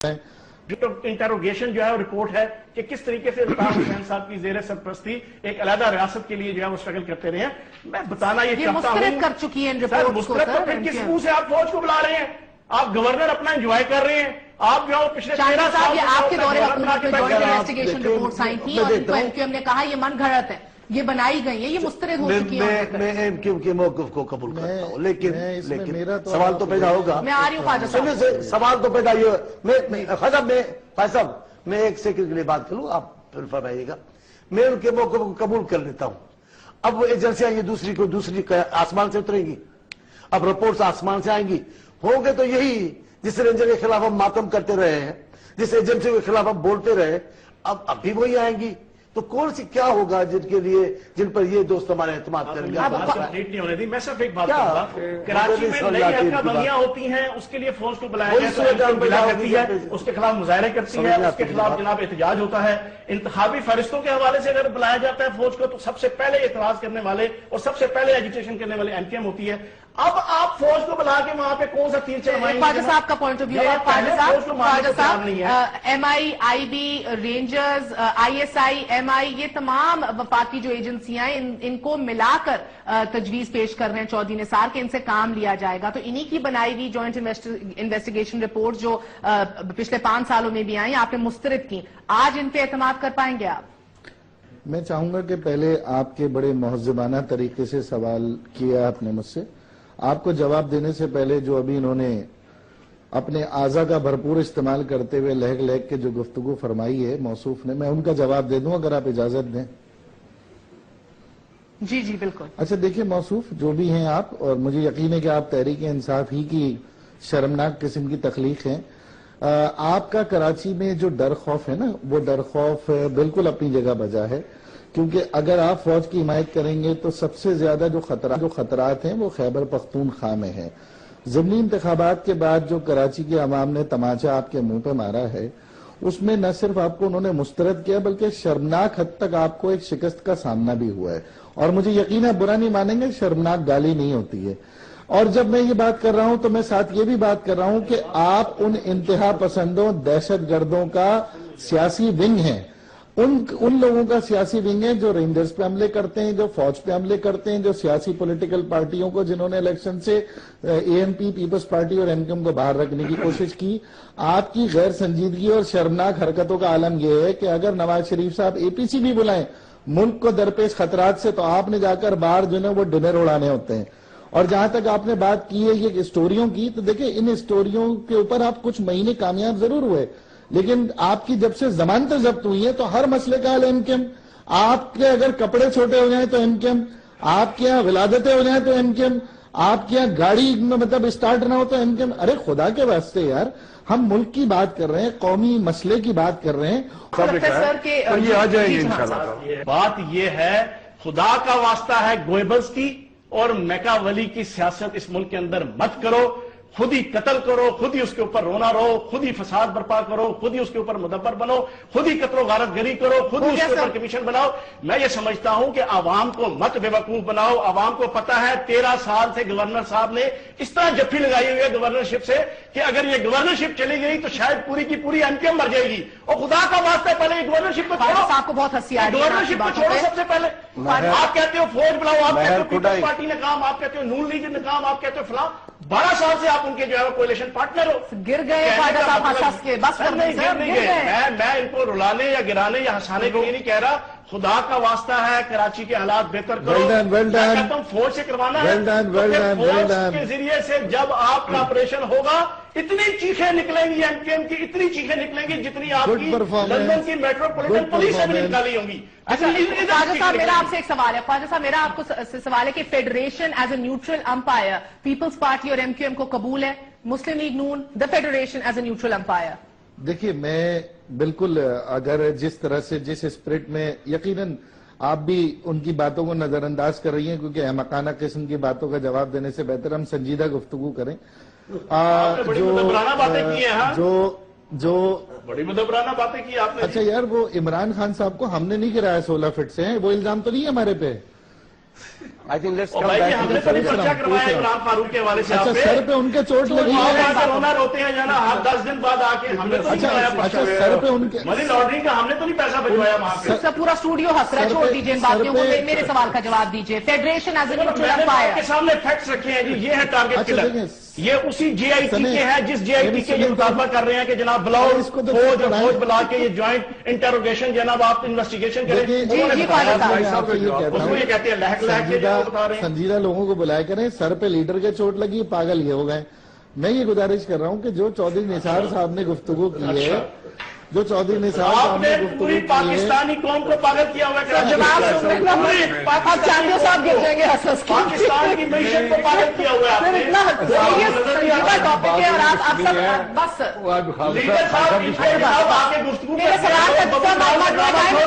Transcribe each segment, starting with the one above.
Interrogation جو ہے وہ رپورٹ ہے کہ کس طریقے سے الطاف حسین صاحب کی زیر سرپرستی ایک علیحدہ ریاست کے لیے جو ہے وہ اسٹرگل کرتے رہے ہیں. میں بتانا یہ چاہتا ہوں مسترد کر چکی ہے ان رپورٹس کو. سر پھر کس منہ سے آپ فوج کو بلا رہے ہیں؟ آپ گورنر اپنا انجوائے کر رہے ہیں. آپ جو پچھلے 13 سال یہ آپ کے دورے حکومت میں جوائنٹ انویسٹیگیشن رپورٹس آئی تھیں اور ان کو ایم کیو ایم نے کہا یہ من گھڑت ہے، یہ بنائی گئی ہے، یہ مسترد ہو چکی ہے. میں ایم کیو کے موقف کو قبول کرتا ہوں، لیکن سوال تو پیدا ہوگا. میں آ رہی ہوں خواجہ صاحب. سوال تو پیدا میں ایک سیکنڈ کے لیے بات کروں، آپ پھر فرمائیے گا. میں ان کے موقف کو قبول کر لیتا ہوں. اب وہ ایجنسیاں یہ دوسری آسمان سے اتریں گی، اب رپورٹس آسمان سے آئیں گی. ہوں گے تو یہی جس رینجر کے خلاف ہم ماتم کرتے رہے ہیں، جس ایجنسی کے خلاف ہم بولتے رہے، اب بھی وہی آئیں گی. تو کون سی کیا ہوگا جن پر یہ دوست ہمارے اعتماد کریں گے؟ کمپلیٹ نہیں ہونے دی. میں صرف ایک بات کروں گا، کراچی میں نئی حلقہ بندیاں ہوتی ہیں، اس کے لیے فوج کو بلایا جاتا ہے، اس کے خلاف مظاہرے کرتی ہے، اس کے خلاف جناب احتجاج ہوتا ہے. انتخابی فہرستوں کے حوالے سے اگر بلایا جاتا ہے فوج کو تو سب سے پہلے اعتراض کرنے والے اور سب سے پہلے ایجیٹیشن کرنے والے ایم کیو ایم ہوتی ہے. اب آپ فوج کو بلا کے وہاں پہ کون سا تیر چلوائیں گے؟ خواجہ صاحب کا پوائنٹ آف ویو ہے. Khawaja Sahib M I, I B, rangers, I S I, M I, یہ تمام وفاقی جو ایجنسیاں ہیں ان کو ملا کر تجویز پیش کر رہے ہیں چودھری نثار کہ ان سے کام لیا جائے گا. تو انہی کی بنائی ہوئی جوائنٹ انویسٹیگیشن رپورٹ جو پچھلے 5 سالوں میں بھی آئی آپ نے مسترد کی، آج ان پہ اعتماد کر پائیں گے آپ؟ میں چاہوں گا کہ پہلے آپ کے بڑے مہذبانہ طریقے سے سوال کیا آپ نے مجھ سے، آپ کو جواب دینے سے پہلے جو ابھی انہوں نے اپنے اعضا کا بھرپور استعمال کرتے ہوئے لہگ لہگ کے جو گفتگو فرمائی ہے موصوف نے، میں ان کا جواب دے دوں اگر آپ اجازت دیں. جی جی بالکل. اچھا دیکھیں موصوف جو بھی ہیں آپ، اور مجھے یقین ہے کہ آپ تحریک انصاف ہی کی شرمناک قسم کی تخلیق ہیں. آپ کا کراچی میں جو ڈر خوف ہے نا، وہ ڈر خوف بالکل اپنی جگہ بجا ہے، کیونکہ اگر آپ فوج کی حمایت کریں گے تو سب سے زیادہ جو خطرات ہیں وہ خیبر پختونخوا میں ہیں. ضمنی انتخابات کے بعد جو کراچی کے عوام نے تماچا آپ کے منہ پہ مارا ہے، اس میں نہ صرف آپ کو انہوں نے مسترد کیا بلکہ شرمناک حد تک آپ کو ایک شکست کا سامنا بھی ہوا ہے. اور مجھے یقین ہے برا نہیں مانیں گے، شرمناک گالی نہیں ہوتی ہے. اور جب میں یہ بات کر رہا ہوں تو میں ساتھ یہ بھی بات کر رہا ہوں کہ آپ ان انتہا پسندوں، دہشت گردوں کا سیاسی ونگ ہیں. ان لوگوں کا سیاسی ونگ ہے جو رینجرز پہ حملے کرتے ہیں، جو فوج پہ حملے کرتے ہیں، جو سیاسی پولیٹیکل پارٹیوں کو جنہوں نے الیکشن سے اے این پی، پیپلز پارٹی اور این کیو ایم کو باہر رکھنے کی کوشش کی. آپ کی غیر سنجیدگی اور شرمناک حرکتوں کا عالم یہ ہے کہ اگر نواز شریف صاحب اے پی سی بھی بلائیں ملک کو درپیش خطرات سے، تو آپ نے جا کر باہر جو ہے وہ ڈنر اڑانے ہوتے ہیں. اور جہاں تک آپ نے بات کی ہے یہ اسٹوریوں کی، تو دیکھیں ان اسٹوریوں کے اوپر آپ کچھ مہینے کامیاب ضرور ہوئے، لیکن آپ کی جب سے ضمانتیں ضبط ہوئی ہیں تو ہر مسئلے کا حل ایم کیو ایم. آپ کے اگر کپڑے چھوٹے ہو جائیں تو ایم کیو ایم، آپ کے یہاں ولادتیں ہو جائیں تو ایم کیو ایم، آپ کے یہاں گاڑی میں مطلب اسٹارٹ نہ ہو تو ایم کیو ایم. ارے خدا کے واسطے یار، ہم ملک کی بات کر رہے ہیں، قومی مسئلے کی بات کر رہے ہیں. یہ آ جائیں گے انشاءاللہ. بات یہ ہے، خدا کا واسطہ ہے گوئبلز کی اور میکاولی کی سیاست اس ملک کے اندر مت کرو. خود ہی قتل کرو، خود ہی اس کے اوپر رونا رہو، خود ہی فساد برپا کرو، خود ہی اس کے اوپر مدبر بنو، خود ہی قتل و غارت گری کرو، خود ہی اس کے اوپر کمیشن بناؤ. میں یہ سمجھتا ہوں کہ عوام کو مت بے وقوف بناؤ. عوام کو پتا ہے 13 سال سے گورنر صاحب نے اس طرح جفی لگائی ہوئی ہے گورنرشپ سے کہ اگر یہ گورنرشپ چلی گئی تو شاید پوری کی پوری ایم کیو ایم مر جائے گی. اور خدا کا واسطہ پہلے یہ گورنرشپ کو چھوڑو. صاحب کو بہت ہنسی آ رہی ہے گورنرشپ کو چھوڑو سب سے پہلے. آپ کہتے ہو فوج بلاؤ، آپ کہتے ہو پیپلز پارٹی نے کام، آپ کہتے ہو نون لیگ نے کام، آپ کہتے ہو فلاں. 12 سال سے آپ ان کے جو ہے کولیشن پارٹنر ہو. گر گئے خواجہ صاحب ہنس کے، بس نہیں گئے. میں ان کو رلانے یا گرانے یا ہنسانے کے لیے نہیں کہہ رہا. خدا کا واسطہ ہے کراچی کے حالات بہتر کرو. میں کہتا ہوں فوج سے کروانا ہے تو فوج کے ذریعے سے جب آپ کا آپریشن ہوگا اتنی چیخیں نکلیں گی ایم کیو ایم کی، اتنی چیخیں نکلیں گی جتنی آپ کی لندن کی میٹروپولیٹن پولیس سے بھی نکالی ہوں گی. خواجہ صاحب میرا آپ سے ایک سوال ہے، خواجہ صاحب میرا آپ کو سوال ہے کہ federation as a neutral umpire Peoples Party اور ایم کیو ایم کو قبول ہے؟ Muslim League Noon, the federation as a neutral umpire. دیکھیے میں بالکل، اگر جس طرح سے جس اسپرٹ میں، یقیناً آپ بھی ان کی باتوں کو نظر انداز کر رہی ہیں کیونکہ احمقانہ قسم کی باتوں کا جواب دینے سے بہتر ہم سنجیدہ گفتگو کریں. جو بڑی مدبرانہ باتیں کی آپ نے. اچھا یار، وہ عمران خان صاحب کو ہم نے نہیں گرایا 16 فٹ سے، وہ الزام تو نہیں ہے ہمارے پہ. I think let's اور come بھائی back جی to ہم نے the تو نہیں پوچھ رہا پرچہ ہوں، کروایا پوچھ رہا ہوں۔ عمران فاروق کے حوالے سے اچھا آپ سر پہ ان کے چوٹ لگی آپ ہے؟ آ کے رونا روتے ہیں جانا ہر 10 دن بعد آ کے ہم نے تو نہیں کرایا اچھا سر پہ ان کے منی لانڈرنگ کا ہم نے تو نہیں پیسہ بھجوایا وہاں پہ سر پورا اسٹوڈیو ہنس رہا ہے، سر چھوڑ پہ- دیجیے ان سر باتوں کو، پہ- میرے سوال کا جواب دیجیے۔ فیڈریشن ایز اے نیوٹرل میں نے آپ امپائر، کے سامنے فیکٹس رکھے ہیں جی، یہ ہے ٹارگیٹ اچھا کلر، دیکھیں، یہ اسی جے آئی ٹی سنیں، کے ہے جس جے آئی ٹی میری کے یہ سنیں، مطالبہ کر رہے ہیں کہ جناب بلاؤ اس کو تو فوج اور پڑھائیں۔ فوج بلا کے یہ جوائنٹ انٹروگیشن جناب آپ انویسٹیگیشن کریں۔ دیکھیں، انہوں نے جی، بتایا خواجہ بھائی صاحب، صاحب آپ سے یہ کہتا اس کو یہ کہتے ہیں لہک لہک کے جو بتا رہے ہیں۔ سنجیدہ لوگوں کو بلایا کریں، سر پہ لیڈر کے چوٹ لگی، پاگل یہ ہو گئے۔ میں یہ گزارش کر رہا ہوں کہ جو چودھری نثار صاحب نے گفتگو کی ہے، جو چودھری نثار آپ صاحب نے نے گفتگو پوری کی ہے، پاکستانی قوم کو پاگل کیا ہوا ہے۔ جناب آپ چاندیو صاحب گر جائیں گے ہنس کے۔ پاکستان کی معیشت کو پاگل کیا ہوا ہے آپ پھر نے۔ اتنا سیریس سنجیدہ ٹاپک ہے اور آپ سب بس لیڈر صاحب صاحب آ کے گفتگو میرے سوال کا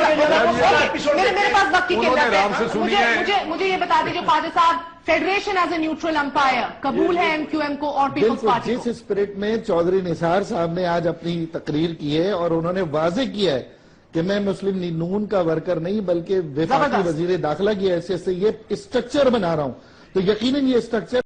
میرے پاس وقت کی قلت ہے، مجھے یہ بتا دیجیے خواجہ صاحب، federation as a neutral umpire قبول ہے ایم کیو ایم کو اور پیپلز بالکل پارٹی کو؟ جس اسپرٹ میں چودھری نثار صاحب نے آج اپنی تقریر کی ہے اور انہوں نے واضح کیا ہے کہ میں مسلم لیگ نون کا ورکر نہیں بلکہ وفاقی زبردست۔ وزیر داخلہ کی حیثیت سے یہ اسٹرکچر بنا رہا ہوں، تو یقیناً یہ اسٹرکچر